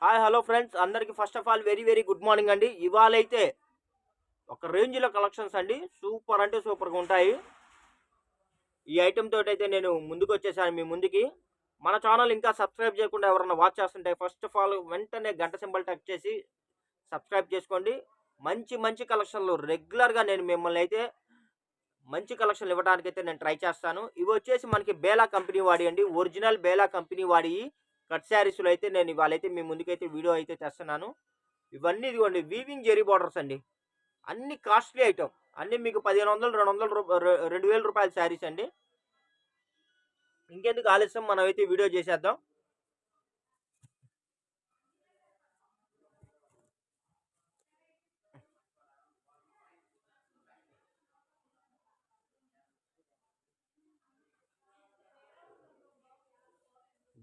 Hi hello friends అందరికి first of all very very good morning అండి. ఇవాళైతే ఒక రేంజ్లో కలెక్షన్స్ అండి, సూపర్ అంటే సూపర్గా ఉంటాయి. ఈ ఐటెం తోటి అయితే నేను ముందుకు వచ్చేసాను మీ ముందుకి. మన ఛానల్ ఇంకా సబ్స్క్రైబ్ చేయకుండా ఎవరన్నా వాచ్ చేస్తుంటే ఫస్ట్ ఆఫ్ ఆల్ వెంటనే గంట సింబల్ టచ్ చేసి సబ్స్క్రైబ్ చేసుకోండి. మంచి మంచి కలెక్షన్లు రెగ్యులర్గా నేను మిమ్మల్ని అయితే మంచి కలెక్షన్లు ఇవ్వడానికి అయితే నేను ట్రై చేస్తాను. ఇవి వచ్చేసి మనకి బేలా కంపెనీ వాడి అండి, ఒరిజినల్ బేలా కంపెనీ వాడి కట్ శారీస్లో అయితే నేను ఇవాళైతే మీ ముందుకైతే వీడియో అయితే తెస్తున్నాను. ఇవన్నీ ఇదిగోండి వీవింగ్ జెరీ బార్డర్స్ అండి, అన్ని కాస్ట్లీ ఐటమ్, అన్ని మీకు 1500 200 2000 రూపాయల శారీస్ అండి. ఇంకెందుకు ఆలస్యం, మనం అయితే వీడియో చేసేద్దాం.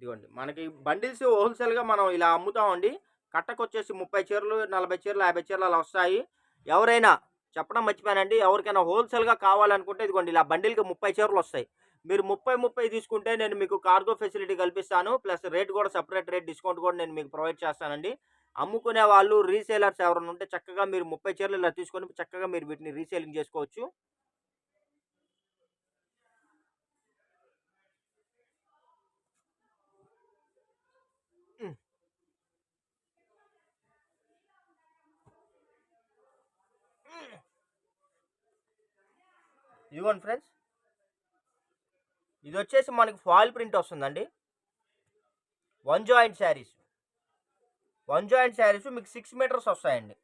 ఇదిగోండి మనకి బండిల్స్ హోల్సేల్గా మనం ఇలా అమ్ముతామండి. కట్టకు వచ్చేసి 30 చీరలు 40 చీరలు 50 చీరలు అలా వస్తాయి. ఎవరైనా చెప్పడం మర్చిపోయానండి, ఎవరికైనా హోల్సేల్గా కావాలనుకుంటే ఇదిగోండి ఇలా బండిల్కి 30 చీరలు వస్తాయి. మీరు 30 తీసుకుంటే నేను మీకు కార్గో ఫెసిలిటీ కల్పిస్తాను. ప్లస్ రేట్ కూడా సపరేట్ రేట్ డిస్కౌంట్ కూడా నేను మీకు ప్రొవైడ్ చేస్తానండి. అమ్ముకునే వాళ్ళు రీసేలర్స్ ఎవరైనా ఉంటే చక్కగా మీరు 30 చీరలు ఇలా తీసుకొని చక్కగా మీరు వీటిని రీసేలింగ్ చేసుకోవచ్చు. ఇదిగోండి ఫ్రెండ్స్, ఇది వచ్చేసి మనకి ఫాయిల్ ప్రింట్ వస్తుందండి. వన్ జాయింట్ శారీస్ మీకు 6 మీటర్స్ వస్తాయండి.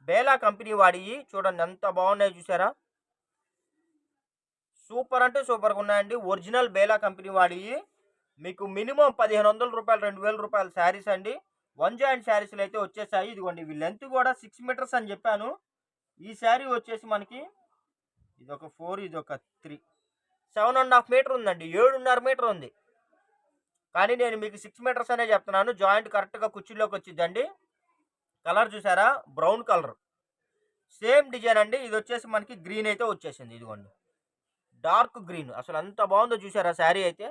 బేలా కంపెనీ వాడివి చూడండి ఎంత బాగున్నాయో చూసారా. సూపర్ అంటే సూపర్గా ఉన్నాయండి. ఒరిజినల్ బేలా కంపెనీ వాడివి మీకు మినిమం 1500 రూపాయలు 2000 రూపాయల శారీస్ అండి. వన్ జాయింట్ శారీస్లు అయితే వచ్చేసాయి. ఇదిగోండి ఇవి లెంత్ కూడా 6 మీటర్స్ అని చెప్పాను. ఈ శారీ వచ్చేసి మనకి ఇదొక 4 ఇదొక 3 7.5 మీటర్ ఉందండి, 7.5 మీటర్ ఉంది. కానీ నేను మీకు 6 మీటర్స్ అనే చెప్తున్నాను. జాయింట్ కరెక్ట్గా కుర్చీలోకి వచ్చిందండి. కలర్ చూసారా, బ్రౌన్ కలర్ సేమ్ డిజైన్ అండి. ఇది వచ్చేసి మనకి గ్రీన్ అయితే వచ్చేసింది. ఇదిగోండి డార్క్ గ్రీన్, అసలు ఎంత బాగుందో చూసారా శారీ అయితే.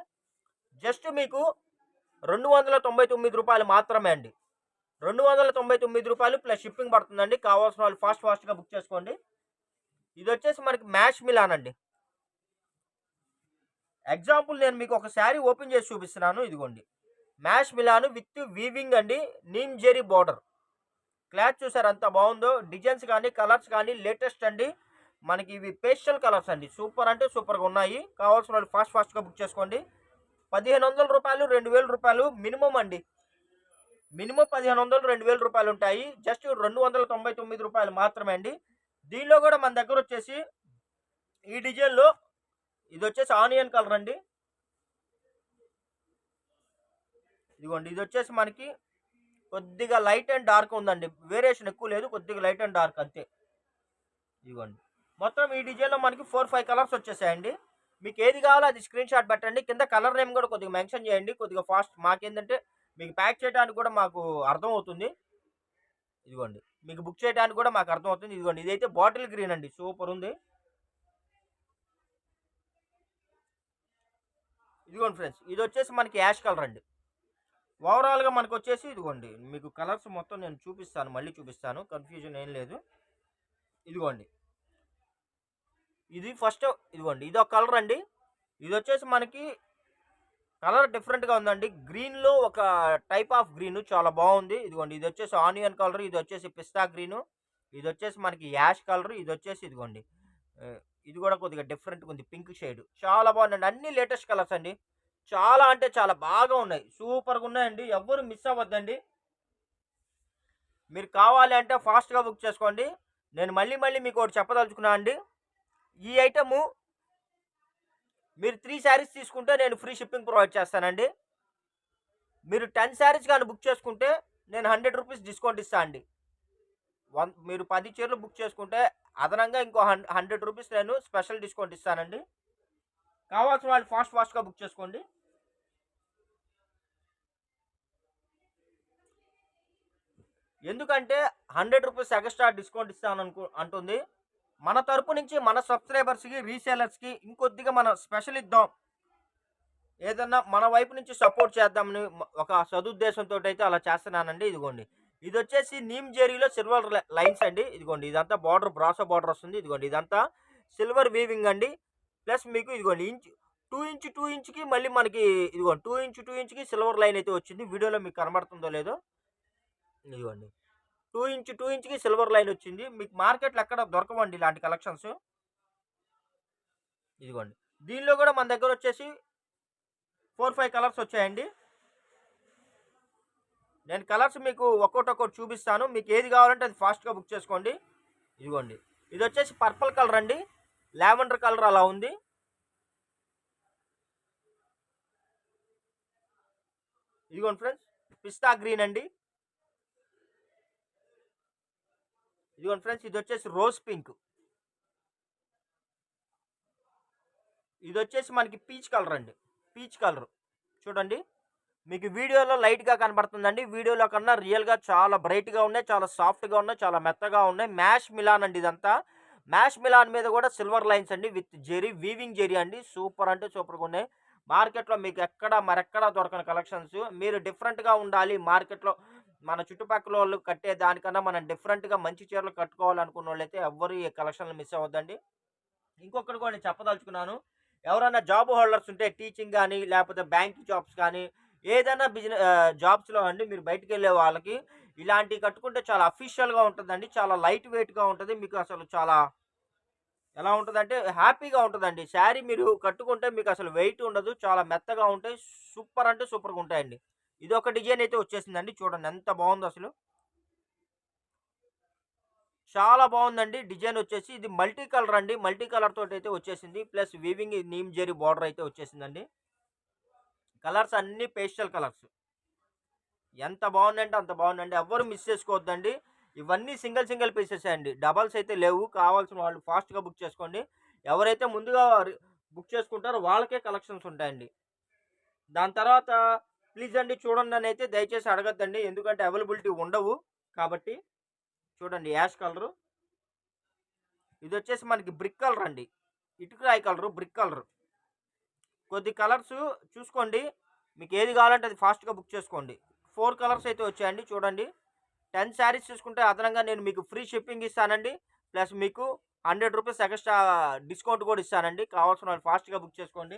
జస్ట్ మీకు 299 రూపాయలు మాత్రమే అండి. 299 రూపాయలు ప్లస్ షిప్పింగ్ పడుతుందండి. కావాల్సిన వాళ్ళు ఫాస్ట్గా బుక్ చేసుకోండి. ఇది వచ్చేసి మనకి మ్యాష్ మిలాన్ అండి. ఎగ్జాంపుల్ నేను మీకు ఒక శారీ ఓపెన్ చేసి చూపిస్తున్నాను. ఇదిగోండి మ్యాష్ మిలాన్ విత్ వీవింగ్ అండి, నీమ్ జెరీ బార్డర్. క్లాత్ చూసారు ఎంత బాగుందో, డిజైన్స్ కానీ కలర్స్ కానీ లేటెస్ట్ అండి. మనకి ఇవి పేస్టల్ కలర్స్ అండి, సూపర్ అంటే సూపర్గా ఉన్నాయి. కావాల్సిన వాళ్ళు ఫాస్ట్గా బుక్ చేసుకోండి. 1500 రూపాయలు 2000 రూపాయలు మినిమం అండి. మినిమం 1500 2000 రూపాయలు ఉంటాయి. జస్ట్ 299 రూపాయలు మాత్రమే అండి. దీనిలో కూడా మన దగ్గర వచ్చేసి ఈ డిజైన్లో ఇది వచ్చేసి ఆనియన్ కలర్ అండి. ఇదిగోండి ఇది వచ్చేసి మనకి కొద్దిగా లైట్ అండ్ డార్క్ ఉందండి, వేరియేషన్ ఎక్కువ లేదు, కొద్దిగా లైట్ అండ్ డార్క్ అంతే. ఇదిగోండి మొత్తం ఈ డిజైన్లో మనకి 4-5 కలర్స్ వచ్చేసాయండి. మీకు ఏది కావాలో అది స్క్రీన్ షాట్ పెట్టండి. కింద కలర్ నేమ్ కూడా కొద్దిగా మెన్షన్ చేయండి, కొద్దిగా ఫాస్ట్. మాకేంటంటే మీకు ప్యాక్ చేయడానికి కూడా మాకు అర్థం అవుతుంది. ఇదిగోండి మీకు బుక్ చేయడానికి కూడా మాకు అర్థం అవుతుంది. ఇదిగోండి ఇదైతే బాటిల్ గ్రీన్ అండి, సూపర్ ఉంది. ఇదిగోండి ఫ్రెండ్స్, ఇది వచ్చేసి మనకి యాష్ కలర్ అండి. ఓవరాల్గా మనకు వచ్చేసి ఇదిగోండి మీకు కలర్స్ మొత్తం నేను చూపిస్తాను, మళ్ళీ చూపిస్తాను, కన్ఫ్యూజన్ ఏం లేదు. ఇదిగోండి ఇది ఫస్ట్, ఇదిగోండి ఇది ఒక కలర్ అండి. ఇది వచ్చేసి మనకి కలర్ డిఫరెంట్గా ఉందండి. గ్రీన్లో ఒక టైప్ ఆఫ్ గ్రీన్ చాలా బాగుంది. ఇదిగోండి ఇది వచ్చేసి ఆనియన్ కలర్, ఇది వచ్చేసి పిస్తా గ్రీను, ఇది వచ్చేసి మనకి యాష్ కలర్, ఇది వచ్చేసి ఇదిగోండి ఇది కూడా కొద్దిగా డిఫరెంట్గా ఉంది, పింక్ షేడ్. చాలా బాగుందండి, అన్ని లేటెస్ట్ కలర్స్ అండి. చాలా అంటే చాలా బాగా ఉన్నాయి, సూపర్గా ఉన్నాయండి. ఎవ్వరు మిస్ అవ్వద్దండి. మీరు కావాలి అంటే ఫాస్ట్గా బుక్ చేసుకోండి. నేను మళ్ళీ మీకు ఒకటి చెప్పదలుచుకున్నా అండి. ఈ ఐటము మీరు 3 శారీస్ తీసుకుంటే నేను ఫ్రీ షిప్పింగ్ ప్రొవైడ్ చేస్తానండి. మీరు 10 శారీస్ కానీ బుక్ చేసుకుంటే నేను 100 రూపీస్ డిస్కౌంట్ ఇస్తాను అండి. మీరు 10 చీరలు బుక్ చేసుకుంటే అదనంగా ఇంకో 100 రూపీస్ నేను స్పెషల్ డిస్కౌంట్ ఇస్తానండి. కావాల్సిన వాళ్ళు ఫాస్ట్గా బుక్ చేసుకోండి. ఎందుకంటే 100 రూపీస్ ఎక్స్ట్రా డిస్కౌంట్ ఇస్తాను అంటుంది. మన తరపు నుంచి మన సబ్స్క్రైబర్స్కి రీసేలర్స్కి ఇంకొద్దిగా మనం స్పెషల్ ఇద్దాం. ఏదన్నా మన వైపు నుంచి సపోర్ట్ చేద్దామని ఒక సదుద్దేశంతో అయితే అలా చేస్తున్నానండి. ఇదిగోండి. ఇదొచ్చేసి నీమ్ జెరీలో సిల్వర్ లైన్స్ అండి. ఇదిగోండి ఇదంతా బార్డర్ బ్రాసో బార్డర్ వస్తుంది. ఇదిగోండి ఇదంతా సిల్వర్ వీవింగ్ అండి. ప్లస్ మీకు ఇదిగోండి 2 ఇంచ్‌కి మళ్ళీ మనకి ఇదిగోండి 2 ఇంచ్‌కి సిల్వర్ లైన్ అయితే వచ్చింది. వీడియోలో మీకు కనబడుతుందో లేదో. ఇదిగోండి. 2 ఇంచ్‌కి సిల్వర్ లైన్ వచ్చింది. మీకు మార్కెట్‌లో ఎక్కడ దొరకవండి ఇలాంటి కలెక్షన్స్. ఇదిగోండి. దీనిలో కూడా మన దగ్గరొచ్చేసి 4, 5 కలర్స్ వచ్చాయండి. నేను కలర్స్ మీకు ఒక్కోటొక్కోటి చూపిస్తాను. మీకు ఏది కావాలంటే అది ఫాస్ట్‌గా బుక్ చేసుకోండి. ఇదిగోండి. ఇదొచ్చేసి పర్పుల్ కలర్ అండి. లావెండర్ కలర్ అలా ఉంది. ఇదిగోండి ఫ్రెండ్స్. పిస్తా గ్రీన్ అండి. ఇదిగోండి ఫ్రెండ్స్. ఇదొచ్చేసి రోజ్ పింక్. ఇదొచ్చేసి మనకి పీచ్ కలర్ అండి. Peach colour. చూడండి. మీకు వీడియోలో లైట్‌గా కనబడుతుందండి. వీడియోలో కన్నా రియల్‌గా చాలా బ్రైట్‌గా ఉన్నాయి. చాలా సాఫ్ట్‌గా ఉన్నాయి. చాలా మెత్తగా ఉన్నాయి. మ్యాష్ మిలాన్ అండి ఇదంతా. మ్యాష్ మిలాన్ మీద కూడా సిల్వర్ లైన్స్ అండి విత్ జెరీ వీవింగ్ జెరీ అండి. సూపర్ అంటే సూపర్‌గా ఉన్నాయి. మార్కెట్‌లో మీకు మరెక్కడా దొరకని కలెక్షన్స్. మీరు డిఫరెంట్‌గా ఉండాలి మార్కెట్‌లో మన చుట్టుపక్కలోళ్ళు కట్టే దానికన్నా మనం డిఫరెంట్‌గా మంచి చీరలు కట్టుకోవాలనుకున్నోళ్ళైతే ఎవ్వరు ఈ కలెక్షన్‌లు మిస్ అవ్వద్దండి. ఇంకొకటి కూడా నేను చెప్పదలుచుకున్నాను. ఎవరైనా జాబ్ హోల్డర్స్ ఉంటే టీచింగ్ గాని, లేపోతే బ్యాంక్ జాబ్స్ కానీ, ఏదైనా జాబ్స్‌లో అండి మీరు బయటికెళ్ళే వాళ్ళకి ఇలాంటివి కట్టుకుంటే చాలా అఫీషియల్‌గా ఉంటదండి. చాలా లైట్ వెయిట్‌గా ఉంటది. మీకు అసలు చాలా ఎలా ఉంటదంటే హ్యాపీగా ఉంటదండి. శారీ మీరు కట్టుకుంటే మీకసలు వెయిట్ ఉండదు. చాలా మెత్తగా ఉంటాయి. సూపర్ అంటే సూపర్‌గా ఉంటాయండి. ఇదొక డిజైన్ అయితే వచ్చేసిందండి. చూడండి ఎంత బావుందో అసలు. చాలా బావుందండి. డిజైనొచ్చేసి ఇది మల్టీ కలర్ అండి. మల్టీ కలర్ తోటయితే వచ్చేసింది. Plus weaving neem zari border అయితే వచ్చేసిందండి. కలర్స్ అన్నీ పేస్టల్ కలర్స్. ఎంత బావుందంటే అంత బావుందండి. ఎవ్వరు మిస్ చేసుకోవద్దండి. ఇవన్నీ సింగిల్ సింగిల్ పీసెసే అండి. డబల్స్ అయితే లేవు. కావాల్సిన వాళ్ళు ఫాస్ట్‌గా బుక్ చేసుకోండి. ఎవరైతే ముందుగా బుక్ చేసుకుంటారో వాళ్ళకే కలెక్షన్స్ ఉంటాయండి. దాని తర్వాత ప్లీజ్ అండి చూడండనైతే దయచేసి అడగొద్దండి. ఎందుకంటే అవైలబిలిటీ ఉండవు. కాబట్టి చూడండి యాష్ కలరు. ఇదొచ్చేసి మనకి బ్రిక్ కలర్ అండి. ఇటుకరాయి కలరు, బ్రిక్ కలరు. కొద్ది కలర్స్ చూసుకోండి. మీకు ఏది కావాలంటే అది ఫాస్ట్‌గా బుక్ చేసుకోండి. 4 కలర్స్ అయితే వచ్చాయండి చూడండి. 10 శారీస్ తీసుకుంటే అదనంగా నేను మీకు ఫ్రీ షిప్పింగ్ ఇస్తానండి. ప్లస్ మీకు రూ. 100 ఎక్స్‌ట్రా డిస్కౌంట్ కూడా ఇస్తానండి. కావాల్సిన వాళ్ళు ఫాస్ట్‌గా బుక్ చేసుకోండి.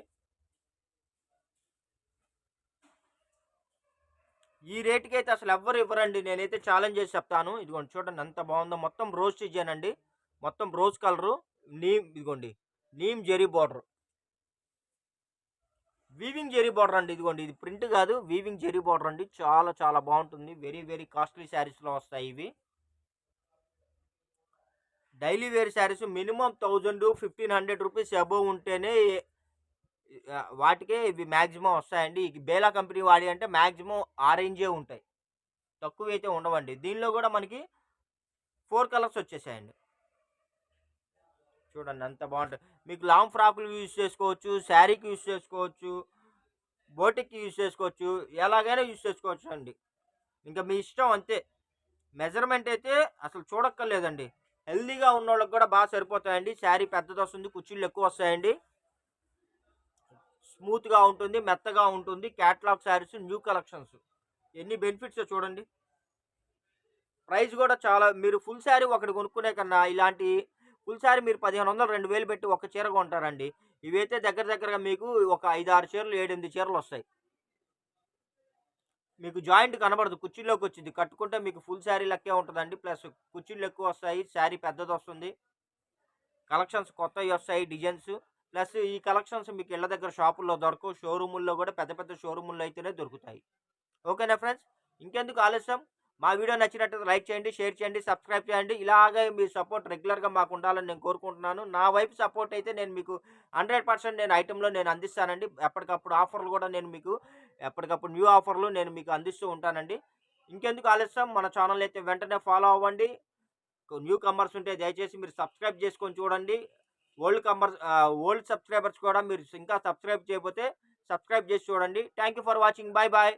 ఈ రేట్‌కైతే అసలు ఎవ్వరు ఇవ్వరండి. నేనైతే ఛాలెంజ్ చేసి చెప్తాను. ఇదిగోండి చూడండి ఎంత బావుందో. మొత్తం రోజ్ డిజైన్ అండి. మొత్తం రోజ్ కలరు. ఇదిగోండి neem zari border. Weaving zari border అండి. ఇదిగోండి ఇది ప్రింట్ కాదు. వీవింగ్ జెరీ బార్డర్ అండి. చాలా చాలా బావుంటుంది. వెరీ వెరీ కాస్ట్‌లీ శారీస్‌లో వస్తాయి ఇవి. Daily wear saris minimum 1000, 1500 rupees above ఉంటేనే వాటికే ఇవి మాక్సిమం వస్తాయండి. ఈ బేలా కంపెనీ వాడియి అంటే మాక్సిమం ఆ రేంజే ఉంటాయి. తక్కువైతే ఉండవండి. దీనిలో గూడా మనకి 4 కలర్స్ వచ్చేసాయండి. చూడండి ఎంత బావుంటాయి. మీకు లాంగ్ ఫ్రాకులు యూజ్ చేసుకోవచ్చు. శారీకి యూజ్ చేసుకోవచ్చు. బోటిక్‌కి యూజ్ చేసుకోవచ్చు. ఎలాగైనా యూజ్ చేసుకోవచ్చండి. ఇంక మీ ఇష్టం అంతే. మెజర్‌మెంట్ అయితే అసలు చూడక్కర్లేదండి. హెల్తీగా ఉన్నోళ్ళకి గూడా సరిపోతాయండి. శారీ పెద్దదొస్తుంది. కుచ్చిళ్ళు ఎక్కువొస్తాయండి. స్మూత్‌గా ఉంటుంది. మెత్తగా ఉంటుంది. Catalogue saris new collections. ఎన్ని బెనిఫిట్సో చూడండి. ప్రైస్ గూడా చాలా మీరు ఫుల్ శారీ ఒకటి కొనుక్కునే కన్నా ఇలాంటి ఫుల్ శారీ మీరు 1500, 2000 పెట్టి ఒక చీర కొంటారండి. ఇవైతే దగ్గర దగ్గరగా మీకు ఒక 5, 6 చీరలు, 7, 8 చీరలొస్తాయి. మీకు జాయింట్ కనబడదు. కుచ్చిళ్ళోకొచ్చిద్ది. కట్టుకుంటే మీకు ఫుల్ శారీ లెక్కే ఉంటదండి. ప్లస్ కుచ్చిళ్ళెక్కువొస్తాయి. శారీ పెద్దదొస్తుంది. కలెక్షన్స్ కొత్తయొస్తాయి డిజైన్స్. ప్లస్ ఈ కలెక్షన్స్ మీకు ఇళ్ళ దగ్గర షాపుల్లో దొరకవు. షోరూముల్లో గూడా పెద్ద పెద్ద షోరూముల్లో అయితేనే దొరుకుతాయి. ఓకేనా ఫ్రెండ్స్? ఇంకెందుకు ఆలస్యం? మా వీడియో నచ్చినట్టయితే లైక్ చేయండి, షేర్ చేయండి, సబ్స్క్రైబ్ చేయండి. ఇలాగే మీ సపోర్ట్ రెగ్యులర్‌గా మాకుండాలని నేను కోరుకుంటున్నాను. నా వైపు సపోర్ట్ అయితే నేను మీకు 100% నేను ఐటెమ్‌లో నేను అందిస్తానండి. ఎప్పటికప్పుడు ఆఫర్‌లు గూడా నేను మీకు ఎప్పటికప్పుడు న్యూ ఆఫర్‌లు నేను మీకు అందిస్తూ ఉంటానండి. ఇంకెందుకు ఆలస్యం? మన ఛానెల్‌ని అయితే వెంటనే ఫాలో అవ్వండి. న్యూ కమర్స్ ఉంటే దయచేసి మీరు సబ్స్క్రైబ్ చేసుకొని చూడండి. ఓల్డ్ సబ్స్క్రైబర్స్ కూడా మీరు ఇంకా సబ్స్క్రైబ్ చేయకపోతే సబ్స్క్రైబ్ చేసి చూడండి. Thank you for watching. By by.